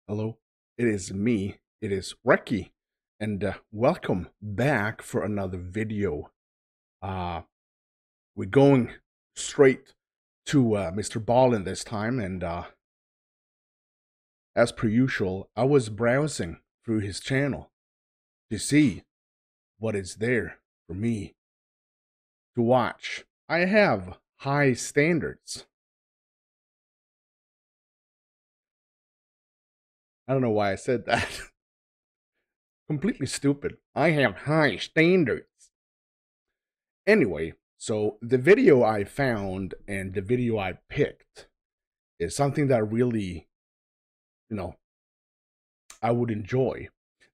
Hello, it is me, it is Recky, and welcome back for another video. We're going straight to MrBallen this time, and as per usual, I was browsing through his channel to see what is there for me to watch. I have high standards. I don't know why I said that. Completely stupid. I have high standards. Anyway, so the video I found and the video I picked is something that really, I would enjoy.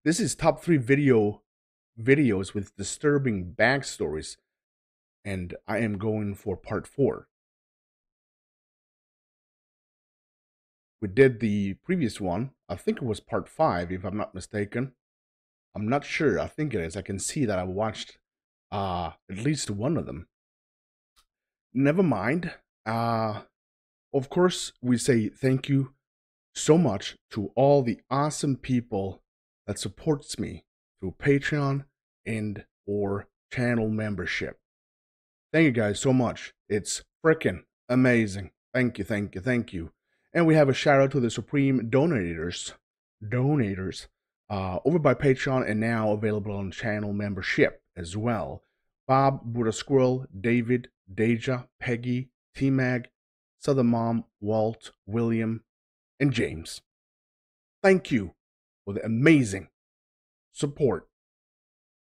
This is top 3 videos with disturbing backstories, and I am going for part 4. We did the previous one. I think it was part 5, if I'm not mistaken. I'm not sure. I think it is. I can see that I watched at least one of them. Never mind. Of course, we say thank you so much to all the awesome people that supports me through Patreon and or channel membership. Thank you guys so much. It's freaking amazing. Thank you, thank you, thank you. And we have a shout out to the supreme donators over by Patreon and now available on channel membership as well. Bob, buddasquirrel, David, Deja, Peggy, MrsTMaggio, SouthernMom, Walt, William, and James. Thank you for the amazing support.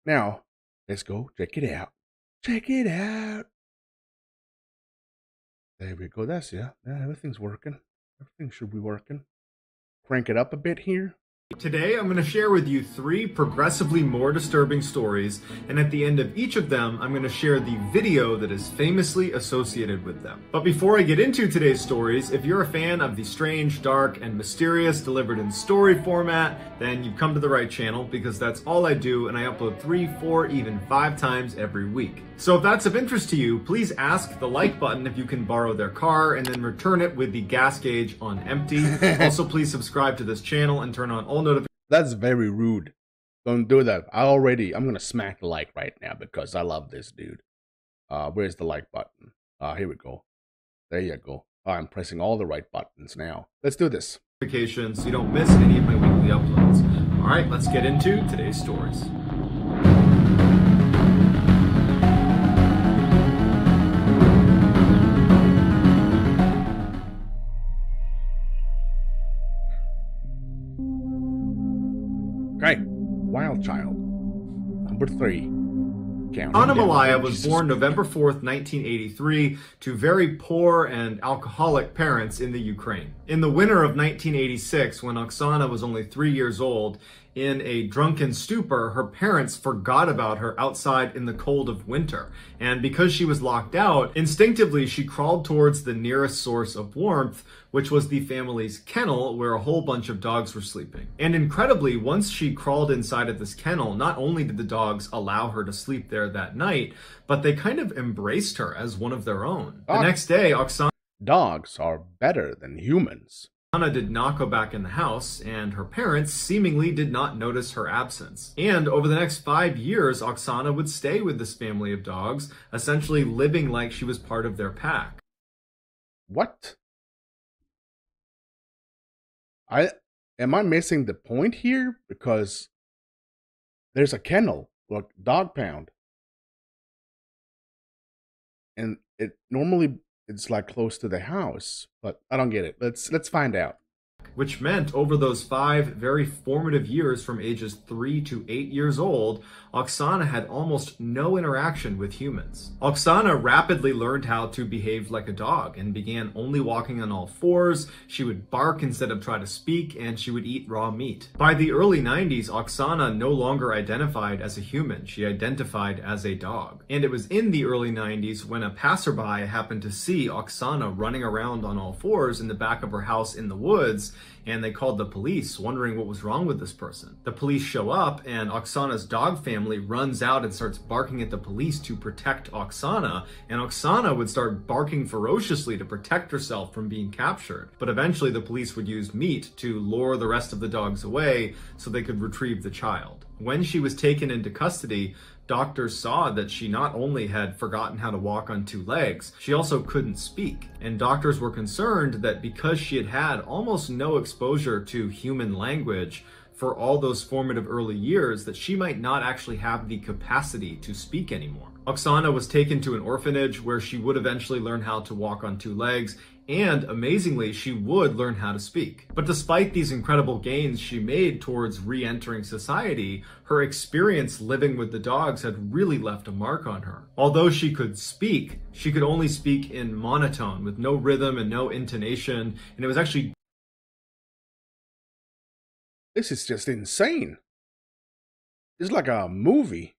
Now, let's go check it out. Check it out. There we go. That's yeah, everything's working. Everything should be working. Crank it up a bit here. Today, I'm going to share with you 3 progressively more disturbing stories, and at the end of each of them, I'm going to share the video that is famously associated with them. But before I get into today's stories, if you're a fan of the strange, dark, and mysterious delivered in story format, then you've come to the right channel, because that's all I do, and I upload 3, 4, even 5 times every week. So if that's of interest to you, please ask the like button if you can borrow their car, and then return it with the gas gauge on empty. Also, please subscribe to this channel and turn on all notifications. That's very rude. Don't do that. I'm gonna smack the like right now because I love this dude. Where's the like button? Here we go. There you go. I'm pressing all the right buttons now. Let's do this. So you don't miss any of my weekly uploads. All right, let's get into today's stories. Okay, Wild Child, number 3. Sonya Byrd was born November 4th, 1983, to very poor and alcoholic parents in the Ukraine. In the winter of 1986, when Oksana was only 3 years old, in a drunken stupor, her parents forgot about her outside in the cold of winter. And because she was locked out, instinctively she crawled towards the nearest source of warmth, which was the family's kennel, where a whole bunch of dogs were sleeping. And incredibly, once she crawled inside of this kennel, not only did the dogs allow her to sleep there that night, but they kind of embraced her as one of their own. The next day, Oksana... Dogs are better than humans. Oksana did not go back in the house, and her parents seemingly did not notice her absence. And over the next 5 years, Oksana would stay with this family of dogs, essentially living like she was part of their pack. What? Am I missing the point here? Because there's a kennel, like dog pound. And it's like close to the house, but I don't get it. Let's find out. Which meant over those 5 very formative years from ages 3 to 8 years old, Oksana had almost no interaction with humans. Oksana rapidly learned how to behave like a dog and began only walking on all 4s. She would bark instead of try to speak, and she would eat raw meat. By the early 90s, Oksana no longer identified as a human. She identified as a dog. And it was in the early 90s when a passerby happened to see Oksana running around on all 4s in the back of her house in the woods, and they called the police, wondering what was wrong with this person. The police show up, and Oksana's dog family runs out and starts barking at the police to protect Oksana, and Oksana would start barking ferociously to protect herself from being captured. But eventually the police would use meat to lure the rest of the dogs away so they could retrieve the child. When she was taken into custody, doctors saw that she not only had forgotten how to walk on two legs, she also couldn't speak. And doctors were concerned that because she had had almost no exposure to human language for all those formative early years, that she might not actually have the capacity to speak anymore. Oksana was taken to an orphanage where she would eventually learn how to walk on two legs, and amazingly, she would learn how to speak. But despite these incredible gains she made towards re-entering society, her experience living with the dogs had really left a mark on her. Although she could speak, she could only speak in monotone with no rhythm and no intonation, and it was actually... This is just insane. It's like a movie.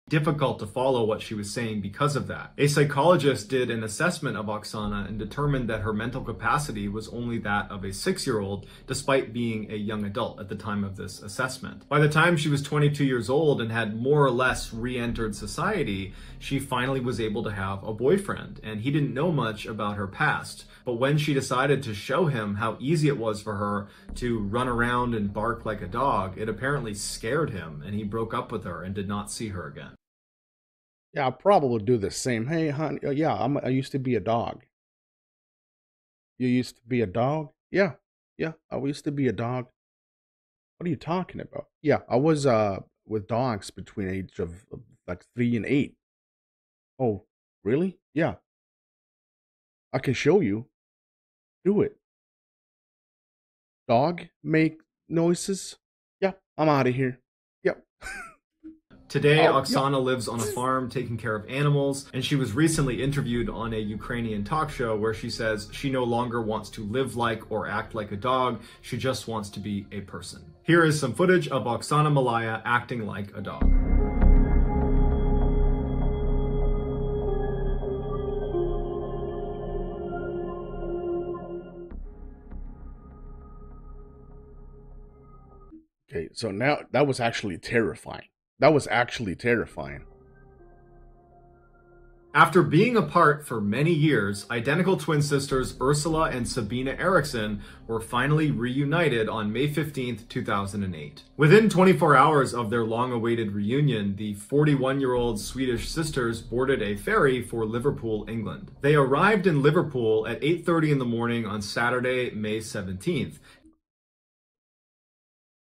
Difficult to follow what she was saying because of that. A psychologist did an assessment of Oksana and determined that her mental capacity was only that of a 6-year-old, despite being a young adult at the time of this assessment. By the time she was 22 years old and had more or less re-entered society, she finally was able to have a boyfriend, and he didn't know much about her past. But when she decided to show him how easy it was for her to run around and bark like a dog, it apparently scared him, and he broke up with her and did not see her again. Yeah, I'll probably do the same. Hey, honey, yeah, I used to be a dog. You used to be a dog? Yeah, I used to be a dog. What are you talking about? Yeah, I was with dogs between age of like 3 and 8. Oh, really? Yeah. I can show you. Do it. Dog make noises? Yeah, I'm out of here. Yep. Today, Oksana lives on a farm taking care of animals, and she was recently interviewed on a Ukrainian talk show where she says she no longer wants to live like or act like a dog, she just wants to be a person. Here is some footage of Oksana Malaya acting like a dog. Okay, so now that was actually terrifying. That was actually terrifying. After being apart for many years, identical twin sisters Ursula and Sabina Eriksson were finally reunited on May 15th, 2008. Within 24 hours of their long-awaited reunion, the 41-year-old Swedish sisters boarded a ferry for Liverpool, England. They arrived in Liverpool at 8:30 in the morning on Saturday, May 17th.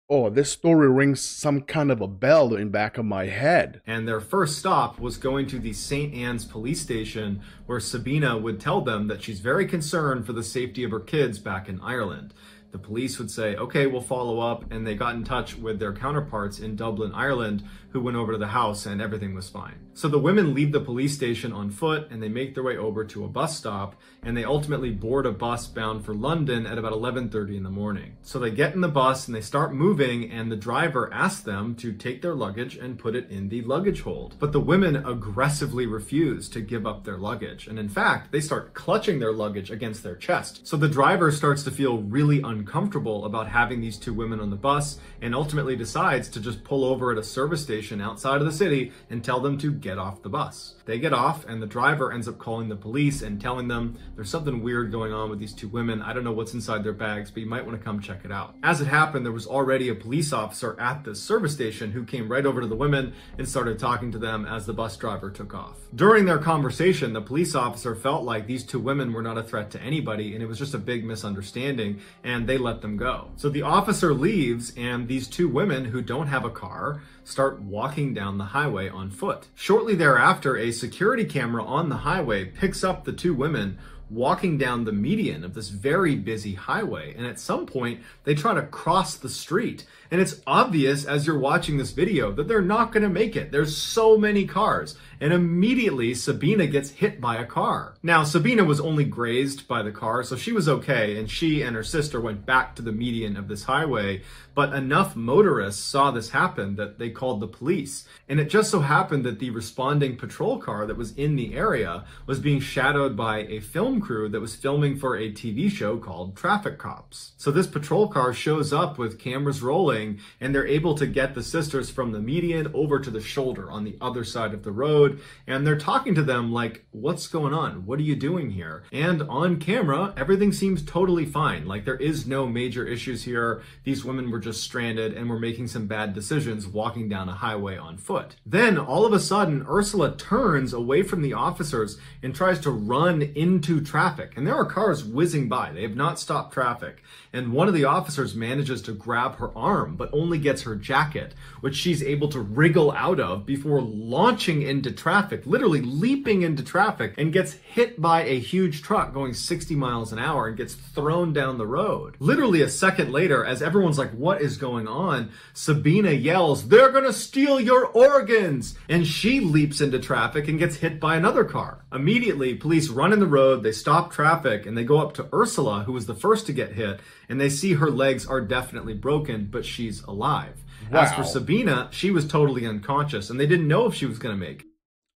Oh, this story rings some kind of a bell in back of my head. And their first stop was going to the St. Anne's police station, where Sabina would tell them that she's very concerned for the safety of her kids back in Ireland. The police would say, okay, we'll follow up, and they got in touch with their counterparts in Dublin, Ireland, who went over to the house and everything was fine. So the women leave the police station on foot and they make their way over to a bus stop, and they ultimately board a bus bound for London at about 11:30 in the morning. So they get in the bus and they start moving, and the driver asks them to take their luggage and put it in the luggage hold. But the women aggressively refuse to give up their luggage, and in fact, they start clutching their luggage against their chest. So the driver starts to feel really uncomfortable about having these two women on the bus, and ultimately decides to just pull over at a service station outside of the city and tell them to get off the bus. They get off, and the driver ends up calling the police and telling them there's something weird going on with these two women. I don't know what's inside their bags, but you might want to come check it out. As it happened, there was already a police officer at this service station who came right over to the women and started talking to them as the bus driver took off. During their conversation, the police officer felt like these two women were not a threat to anybody, and it was just a big misunderstanding, and they let them go. So the officer leaves, and these two women who don't have a car start walking down the highway on foot. Shortly thereafter, a security camera on the highway picks up the two women walking down the median of this very busy highway, and at some point they try to cross the street, and it's obvious as you're watching this video that they're not going to make it. There's so many cars, and immediately Sabina gets hit by a car. Now, Sabina was only grazed by the car, so she was okay, and she and her sister went back to the median of this highway, but enough motorists saw this happen that they called the police. And it just so happened that the responding patrol car that was in the area was being shadowed by a film crew that was filming for a TV show called Traffic Cops. So this patrol car shows up with cameras rolling, and they're able to get the sisters from the median over to the shoulder on the other side of the road, and they're talking to them like, what's going on? What are you doing here? And on camera, everything seems totally fine. Like, there is no major issues here. These women were just stranded and were making some bad decisions walking down a highway on foot. Then all of a sudden, Ursula turns away from the officers and tries to run into traffic. And there are cars whizzing by. They have not stopped traffic. And one of the officers manages to grab her arm, but only gets her jacket, which she's able to wriggle out of before launching into traffic, literally leaping into traffic, and gets hit by a huge truck going 60 miles an hour and gets thrown down the road. Literally a second later, as everyone's like, what is going on? Sabina yells, "They're gonna steal your organs!" And she leaps into traffic and gets hit by another car. Immediately, police run in the road, they stop traffic, and they go up to Ursula, who was the first to get hit, and they see her legs are definitely broken, but she's alive. Wow. As for Sabina, she was totally unconscious, and they didn't know if she was going to make it.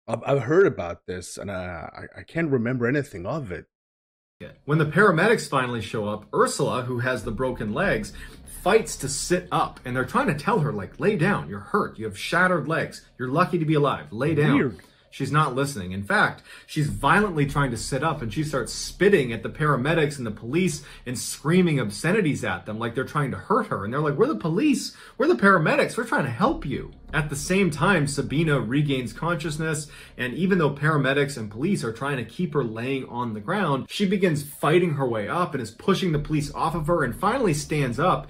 I've heard about this, and I can't remember anything of it. When the paramedics finally show up, Ursula, who has the broken legs, fights to sit up, and they're trying to tell her, like, lay down, you're hurt, you have shattered legs, you're lucky to be alive, lay down. Weird. She's not listening. In fact, she's violently trying to sit up, and she starts spitting at the paramedics and the police and screaming obscenities at them like they're trying to hurt her. And they're like, we're the police, we're the paramedics, we're trying to help you. At the same time, Sabina regains consciousness, and even though paramedics and police are trying to keep her laying on the ground, she begins fighting her way up and is pushing the police off of her and finally stands up.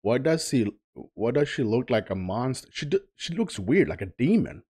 Why does she look like a monster? She looks weird, like a demon.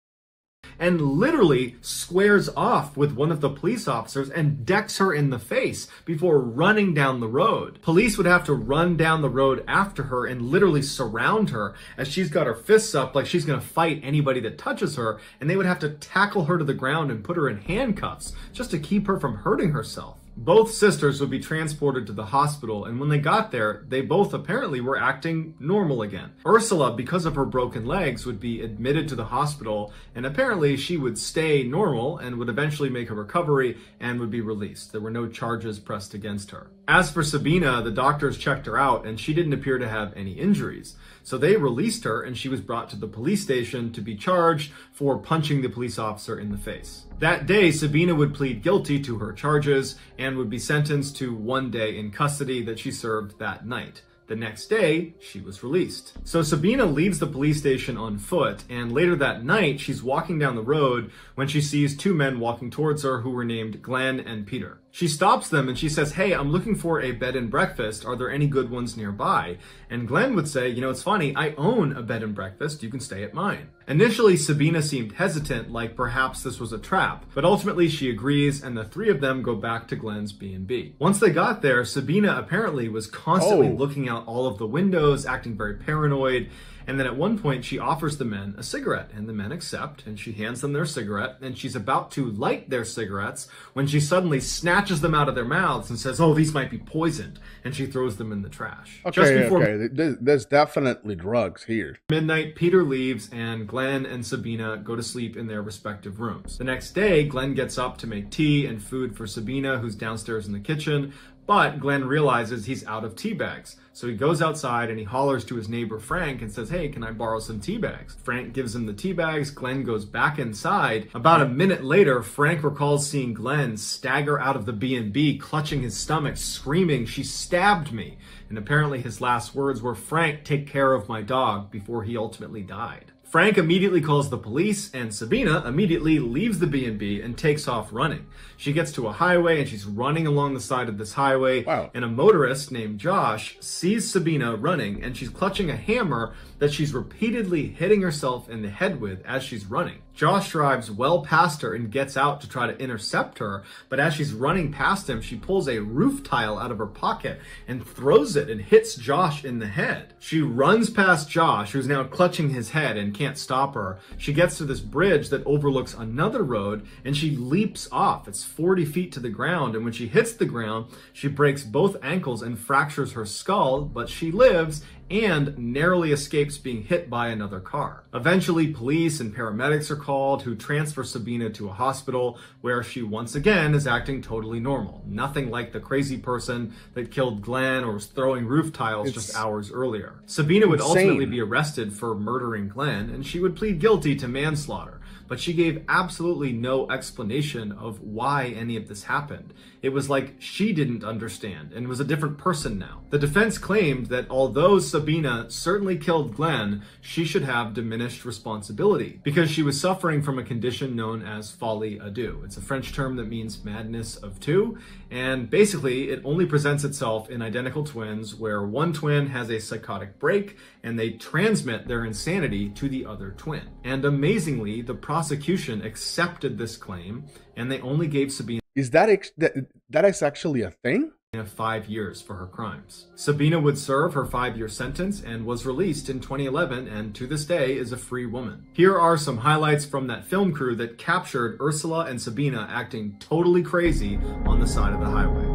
And literally squares off with one of the police officers and decks her in the face before running down the road. Police would have to run down the road after her and literally surround her as she's got her fists up like she's going to fight anybody that touches her, and they would have to tackle her to the ground and put her in handcuffs just to keep her from hurting herself. Both sisters would be transported to the hospital, and when they got there, they both apparently were acting normal again. Ursula, because of her broken legs, would be admitted to the hospital, and apparently she would stay normal and would eventually make a recovery and would be released. There were no charges pressed against her. As for Sabina, the doctors checked her out, and she didn't appear to have any injuries. So they released her, and she was brought to the police station to be charged for punching the police officer in the face. That day, Sabina would plead guilty to her charges and would be sentenced to 1 day in custody that she served that night. The next day, she was released. So Sabina leaves the police station on foot, and later that night, she's walking down the road when she sees two men walking towards her who were named Glenn and Peter. She stops them and she says, "Hey, I'm looking for a bed and breakfast. Are there any good ones nearby?" And Glenn would say, "You know, it's funny, I own a bed and breakfast. You can stay at mine." Initially, Sabina seemed hesitant, like perhaps this was a trap, but ultimately she agrees, and the three of them go back to Glenn's B&B. Once they got there, Sabina apparently was constantly looking out all of the windows, acting very paranoid. And then at one point, she offers the men a cigarette, and the men accept, and she hands them their cigarette, and she's about to light their cigarettes when she suddenly snatches them out of their mouths and says, "Oh, these might be poisoned," and she throws them in the trash. Okay, Just before there's definitely drugs here. midnight, Peter leaves, and Glenn and Sabina go to sleep in their respective rooms. The next day, Glenn gets up to make tea and food for Sabina, who's downstairs in the kitchen, but Glenn realizes he's out of tea bags. So he goes outside and he hollers to his neighbor Frank and says, "Hey, can I borrow some tea bags?" Frank gives him the tea bags. Glenn goes back inside. About a minute later, Frank recalls seeing Glenn stagger out of the B&B, clutching his stomach, screaming, "She stabbed me." and apparently his last words were, "Frank, take care of my dog," before he ultimately died. Frank immediately calls the police, and Sabina immediately leaves the B&B and takes off running. She gets to a highway and she's running along the side of this highway. Wow. And a motorist named Josh sees Sabina running, and she's clutching a hammer that she's repeatedly hitting herself in the head with as she's running. Josh drives well past her and gets out to try to intercept her, but as she's running past him, she pulls a roof tile out of her pocket and throws it and hits Josh in the head. She runs past Josh, who's now clutching his head and can't stop her. She gets to this bridge that overlooks another road, and she leaps off. It's 40 feet to the ground, and when she hits the ground, she breaks both ankles and fractures her skull, but she lives and narrowly escapes being hit by another car. Eventually, police and paramedics are called, who transfer Sabina to a hospital where she once again is acting totally normal. Nothing like the crazy person that killed Glenn or was throwing roof tiles just hours earlier. Sabina would ultimately be arrested for murdering Glenn, and she would plead guilty to manslaughter. But she gave absolutely no explanation of why any of this happened. It was like she didn't understand and was a different person now. The defense claimed that although Sabina certainly killed Glenn, she should have diminished responsibility because she was suffering from a condition known as folie à deux. It's a French term that means madness of two, and basically it only presents itself in identical twins where one twin has a psychotic break and they transmit their insanity to the other twin. And amazingly, the prosecution accepted this claim, and they only gave Sabina that is actually a thing? 5 years for her crimes. Sabina would serve her 5-year sentence and was released in 2011, and to this day is a free woman. Here are some highlights from that film crew that captured Ursula and Sabina acting totally crazy on the side of the highway.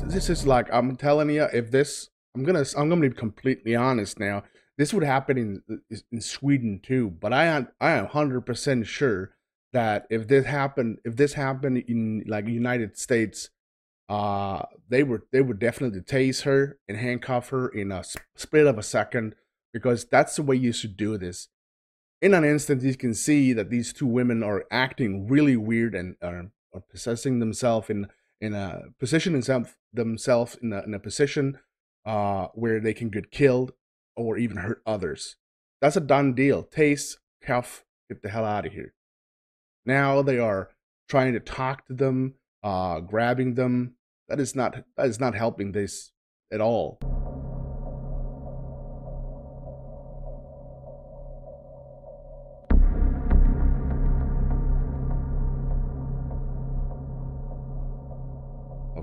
This is like, I'm telling you, if this, I'm gonna be completely honest now. This would happen in Sweden too, but I am 100% sure that if this happened in like United States, they would definitely tase her and handcuff her in a split of a second, because that's the way you should do this. In an instant, you can see that these two women are acting really weird and are possessing themselves in a position themselves in a position where they can get killed or even hurt others. That's a done deal. Tase, cuff, get the hell out of here. Now they are trying to talk to them, grabbing them. That is not helping this at all.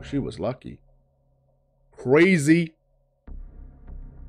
She was lucky. Crazy.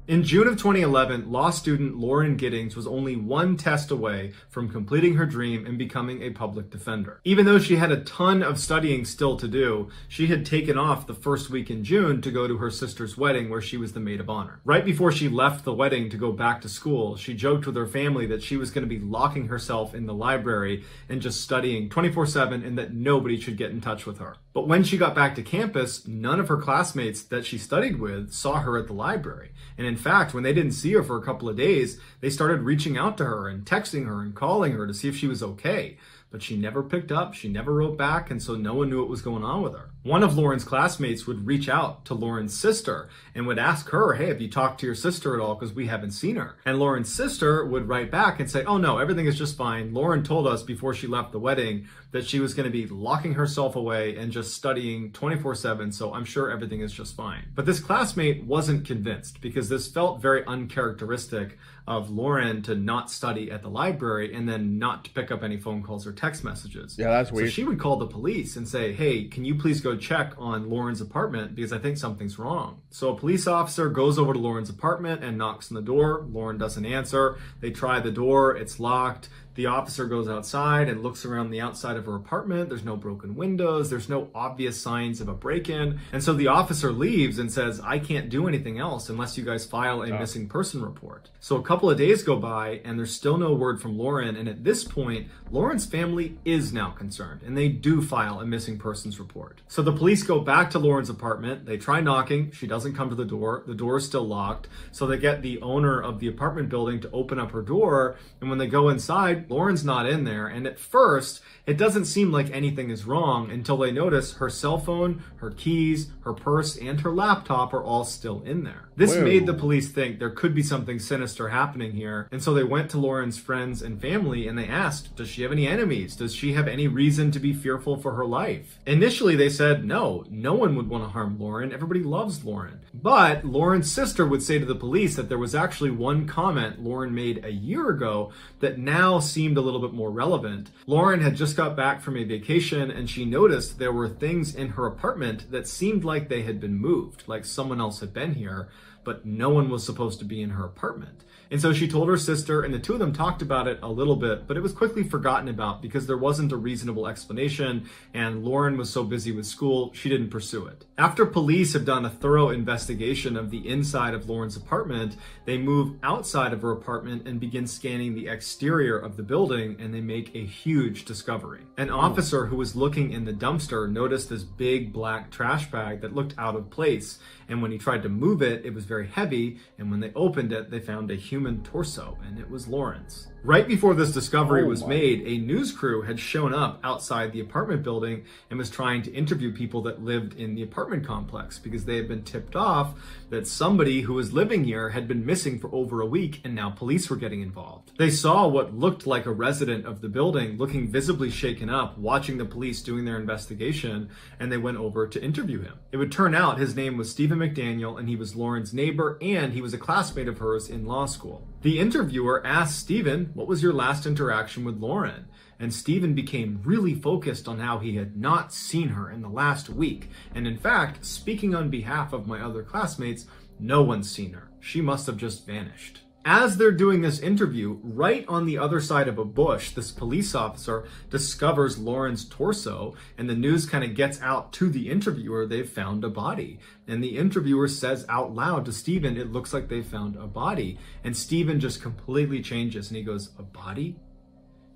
In June of 2011, law student Lauren Giddings was only one test away from completing her dream and becoming a public defender. Even though she had a ton of studying still to do, she had taken off the first week in June to go to her sister's wedding where she was the maid of honor. Right before she left the wedding to go back to school, she joked with her family that she was going to be locking herself in the library and just studying 24/7 and that nobody should get in touch with her. But when she got back to campus, none of her classmates that she studied with saw her at the library. And in fact, when they didn't see her for a couple of days, they started reaching out to her and texting her and calling her to see if she was okay. But she never picked up, she never wrote back, and so no one knew what was going on with her. One of Lauren's classmates would reach out to Lauren's sister and would ask her, hey, have you talked to your sister at all, because we haven't seen her? And Lauren's sister would write back and say, oh no, everything is just fine. Lauren told us before she left the wedding that she was going to be locking herself away and just studying 24/7, so I'm sure everything is just fine. But this classmate wasn't convinced, because this felt very uncharacteristic of Lauren to not study at the library and then not to pick up any phone calls or text messages. Yeah, that's weird. So she would call the police and say, hey, can you please go check on Lauren's apartment because I think something's wrong. So a police officer goes over to Lauren's apartment and knocks on the door. Lauren doesn't answer. They try the door, it's locked. The officer goes outside and looks around the outside of her apartment. There's no broken windows. There's no obvious signs of a break-in. And so the officer leaves and says, I can't do anything else unless you guys file a missing person report. So a couple of days go by and there's still no word from Lauren. And at this point, Lauren's family is now concerned and they do file a missing persons report. So the police go back to Lauren's apartment. They try knocking. She doesn't come to the door. The door is still locked. So they get the owner of the apartment building to open up her door. And when they go inside, Lauren's not in there. And at first, it doesn't seem like anything is wrong until they notice her cell phone, her keys, her purse, and her laptop are all still in there. This made the police think there could be something sinister happening here. And so they went to Lauren's friends and family and they asked, does she have any enemies? Does she have any reason to be fearful for her life? Initially, they said, no one would want to harm Lauren. Everybody loves Lauren. But Lauren's sister would say to the police that there was actually one comment Lauren made a year ago that now seemed a little bit more relevant. Lauren had just got back from a vacation and she noticed there were things in her apartment that seemed like they had been moved, like someone else had been here, but no one was supposed to be in her apartment. And so she told her sister, and the two of them talked about it a little bit, but it was quickly forgotten about because there wasn't a reasonable explanation, and Lauren was so busy with school, she didn't pursue it. After police have done a thorough investigation of the inside of Lauren's apartment, they move outside of her apartment and begin scanning the exterior of the building, and they make a huge discovery. An officer who was looking in the dumpster noticed this big black trash bag that looked out of place, and when he tried to move it, it was very heavy, and when they opened it, they found a human torso, and it was Lauren's. Right before this discovery was made, a news crew had shown up outside the apartment building and was trying to interview people that lived in the apartment complex because they had been tipped off that somebody who was living here had been missing for over a week and now police were getting involved. They saw what looked like a resident of the building looking visibly shaken up, watching the police doing their investigation, and they went over to interview him. It would turn out his name was Stephen McDaniel and he was Lauren's neighbor and he was a classmate of hers in law school. The interviewer asked Stephen, what was your last interaction with Lauren? And Stephen became really focused on how he had not seen her in the last week. And in fact, speaking on behalf of my other classmates, no one's seen her. She must have just vanished. As they're doing this interview, right on the other side of a bush, this police officer discovers Lauren's torso, and the news kind of gets out to the interviewer, they've found a body. And the interviewer says out loud to Stephen, it looks like they found a body. And Stephen just completely changes, and he goes, a body?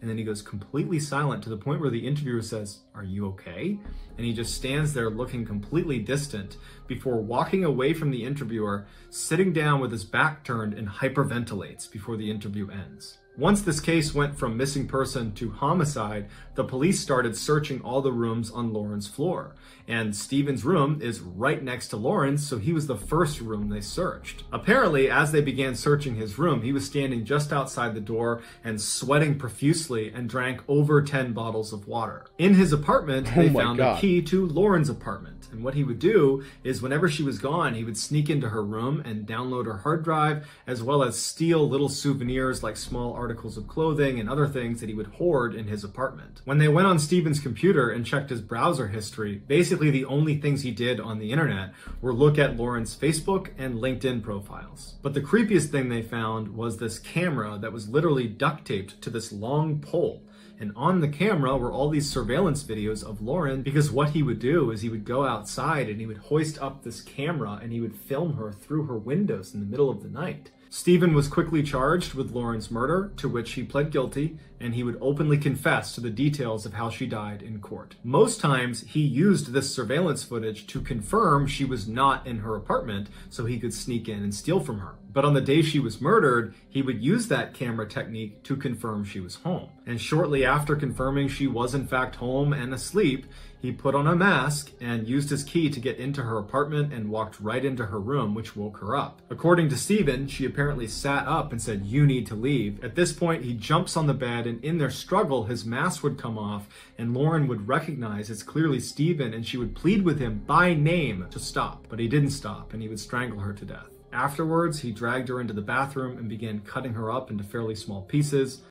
And then he goes completely silent to the point where the interviewer says, are you okay? And he just stands there looking completely distant before walking away from the interviewer, sitting down with his back turned and hyperventilates before the interview ends. Once this case went from missing person to homicide, the police started searching all the rooms on Lauren's floor. And Stephen's room is right next to Lauren's, so he was the first room they searched. Apparently, as they began searching his room, he was standing just outside the door and sweating profusely and drank over 10 bottles of water. In his apartment, they found a key to Lauren's apartment. And what he would do is whenever she was gone, he would sneak into her room and download her hard drive, as well as steal little souvenirs like small articles of clothing and other things that he would hoard in his apartment. When they went on Stephen's computer and checked his browser history, basically the only things he did on the internet were look at Lauren's Facebook and LinkedIn profiles. But the creepiest thing they found was this camera that was literally duct taped to this long pole. And on the camera were all these surveillance videos of Lauren, because what he would do is he would go outside and he would hoist up this camera and he would film her through her windows in the middle of the night. Stephen was quickly charged with Lauren's murder, to which he pled guilty, and he would openly confess to the details of how she died in court. Most times, he used this surveillance footage to confirm she was not in her apartment so he could sneak in and steal from her. But on the day she was murdered, he would use that camera technique to confirm she was home. And shortly after confirming she was in fact home and asleep, he put on a mask and used his key to get into her apartment and walked right into her room, which woke her up. According to Stephen, she apparently sat up and said, "You need to leave." At this point, he jumps on the bed, and in their struggle, his mask would come off, and Lauren would recognize it's clearly Stephen, and she would plead with him by name to stop. But he didn't stop, and he would strangle her to death. Afterwards, he dragged her into the bathroom and began cutting her up into fairly small pieces.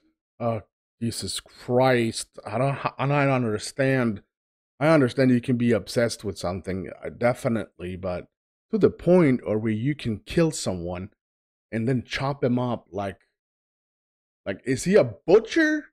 Jesus Christ. I don't understand. I understand you can be obsessed with something, definitely, but to the point or where you can kill someone and then chop him up like is he a butcher?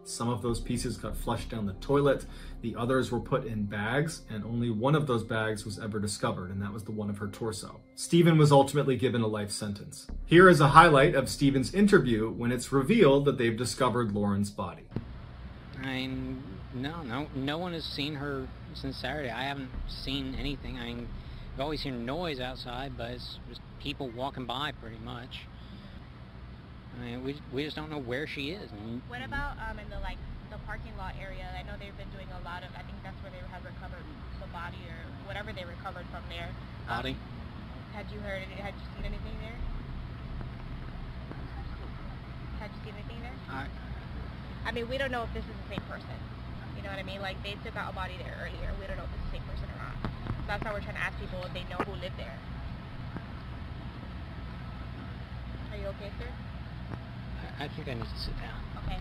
Some of those pieces got flushed down the toilet, the others were put in bags, and only one of those bags was ever discovered, and that was the one of her torso. Stephen was ultimately given a life sentence. Here is a highlight of Stephen's interview when it's revealed that they've discovered Lauren's body. No one has seen her since Saturday. I haven't seen anything. I've always heard noise outside, but it's just people walking by pretty much. We just don't know where she is. What about in the parking lot area? I know they've been doing a lot of, I think that's where they have recovered the body or whatever they recovered from there. Body? Had you seen anything there? Had you seen anything there? I mean, we don't know if this is the same person. You know what I mean? Like, they took out a body there earlier. We don't know if it's the same person or not. So that's why we're trying to ask people if they know who lived there. Are you okay, sir? I think I need to sit down. Okay.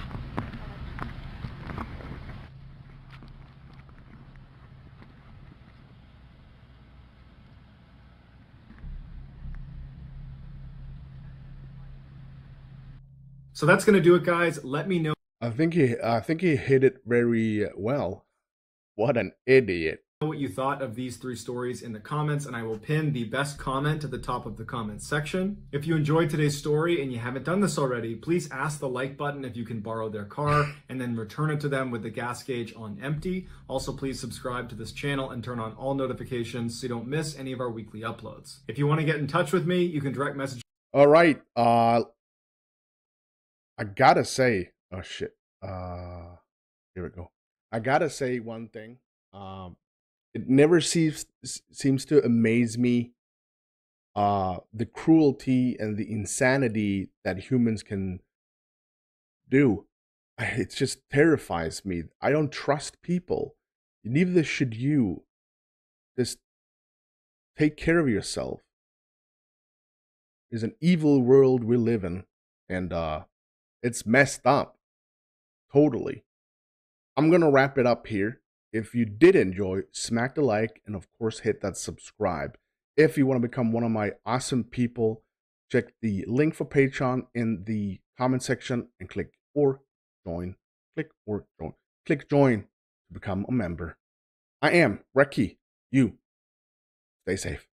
So that's going to do it, guys. Let me know. I think he hit it very well. What an idiot. What you thought of these 3 stories in the comments, and I will pin the best comment at the top of the comments section. If you enjoyed today's story and you haven't done this already, please ask the like button if you can borrow their car and then return it to them with the gas gauge on empty. Also, please subscribe to this channel and turn on all notifications so you don't miss any of our weekly uploads. If you want to get in touch with me, you can direct message. All right. I gotta say, oh shit. Here we go. I gotta say one thing. It never seems to amaze me the cruelty and the insanity that humans can do. It just terrifies me. I don't trust people. Neither should you. Just take care of yourself. It's an evil world we live in, and it's messed up. Totally. I'm gonna wrap it up here. If you did enjoy, smack the like and of course hit that subscribe. If you want to become one of my awesome people, check the link for Patreon in the comment section and click or join. Click or join. Click join to become a member. I am Recky. You stay safe.